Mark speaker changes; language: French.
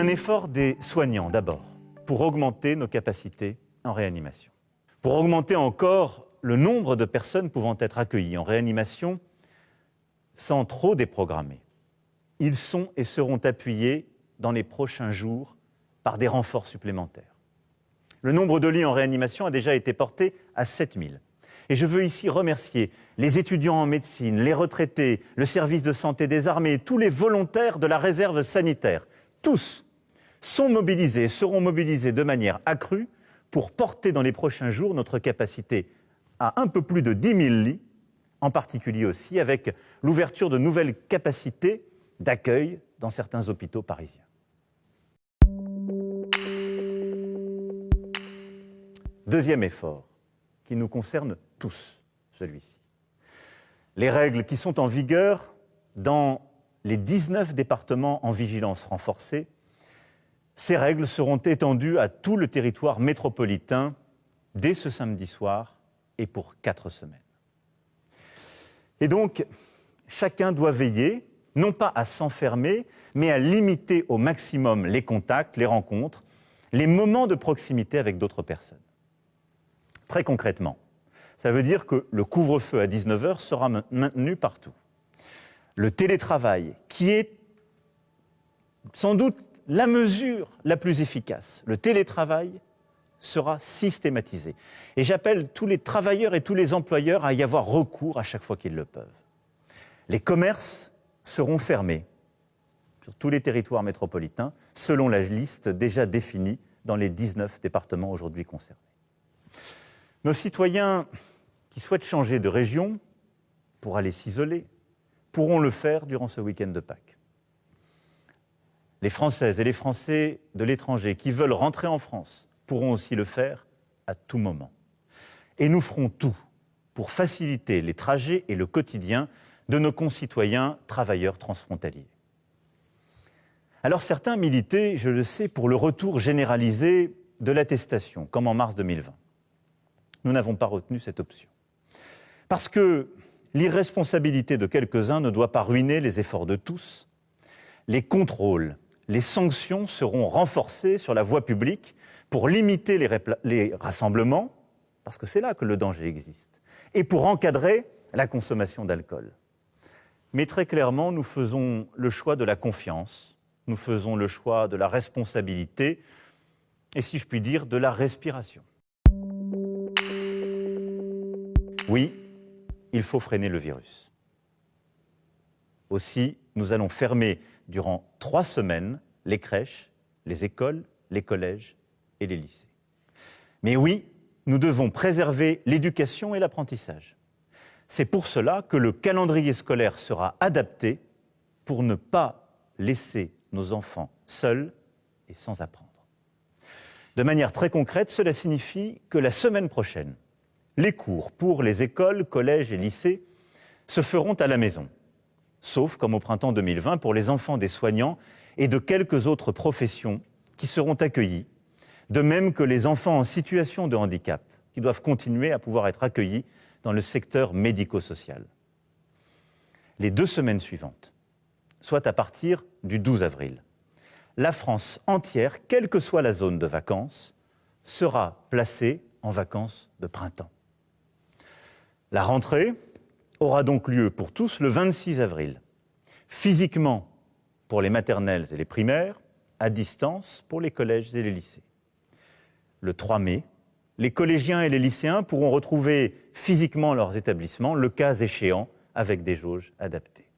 Speaker 1: Un effort des soignants d'abord, pour augmenter nos capacités en réanimation. Pour augmenter encore le nombre de personnes pouvant être accueillies en réanimation sans trop déprogrammer. Ils sont et seront appuyés dans les prochains jours par des renforts supplémentaires. Le nombre de lits en réanimation a déjà été porté à 7000. Et je veux ici remercier les étudiants en médecine, les retraités, le service de santé des armées, tous les volontaires de la réserve sanitaire. Tous sont mobilisés, seront mobilisés de manière accrue pour porter dans les prochains jours notre capacité à un peu plus de 10 000 lits, en particulier aussi avec l'ouverture de nouvelles capacités d'accueil dans certains hôpitaux parisiens. Deuxième effort, qui nous concerne tous, celui-ci. Les règles qui sont en vigueur dans les 19 départements en vigilance renforcée, ces règles seront étendues à tout le territoire métropolitain dès ce samedi soir et pour 4 semaines. Et donc, chacun doit veiller, non pas à s'enfermer, mais à limiter au maximum les contacts, les rencontres, les moments de proximité avec d'autres personnes. Très concrètement, ça veut dire que le couvre-feu à 19 h sera maintenu partout. Le télétravail, qui est sans doute la mesure la plus efficace, le télétravail sera systématisé. Et j'appelle tous les travailleurs et tous les employeurs à y avoir recours à chaque fois qu'ils le peuvent. Les commerces seront fermés sur tous les territoires métropolitains, selon la liste déjà définie dans les 19 départements aujourd'hui concernés. Nos citoyens qui souhaitent changer de région pour aller s'isoler pourront le faire durant ce week-end de Pâques. Les Françaises et les Français de l'étranger qui veulent rentrer en France pourront aussi le faire à tout moment. Et nous ferons tout pour faciliter les trajets et le quotidien de nos concitoyens travailleurs transfrontaliers. Alors certains militaient, je le sais, pour le retour généralisé de l'attestation, comme en mars 2020. Nous n'avons pas retenu cette option. Parce que l'irresponsabilité de quelques-uns ne doit pas ruiner les efforts de tous. Les contrôles, les sanctions seront renforcées sur la voie publique pour limiter les rassemblements, parce que c'est là que le danger existe, et pour encadrer la consommation d'alcool. Mais très clairement, nous faisons le choix de la confiance, nous faisons le choix de la responsabilité, et si je puis dire, de la respiration. Oui, il faut freiner le virus. Aussi, nous allons fermer durant 3 semaines les crèches, les écoles, les collèges et les lycées. Mais oui, nous devons préserver l'éducation et l'apprentissage. C'est pour cela que le calendrier scolaire sera adapté pour ne pas laisser nos enfants seuls et sans apprendre. De manière très concrète, cela signifie que la semaine prochaine, les cours pour les écoles, collèges et lycées se feront à la maison, sauf comme au printemps 2020 pour les enfants des soignants et de quelques autres professions qui seront accueillis, de même que les enfants en situation de handicap qui doivent continuer à pouvoir être accueillis dans le secteur médico-social. Les 2 semaines suivantes, soit à partir du 12 avril, la France entière, quelle que soit la zone de vacances, sera placée en vacances de printemps. La rentrée aura donc lieu pour tous le 26 avril, physiquement pour les maternelles et les primaires, à distance pour les collèges et les lycées. Le 3 mai, les collégiens et les lycéens pourront retrouver physiquement leurs établissements, le cas échéant, avec des jauges adaptées.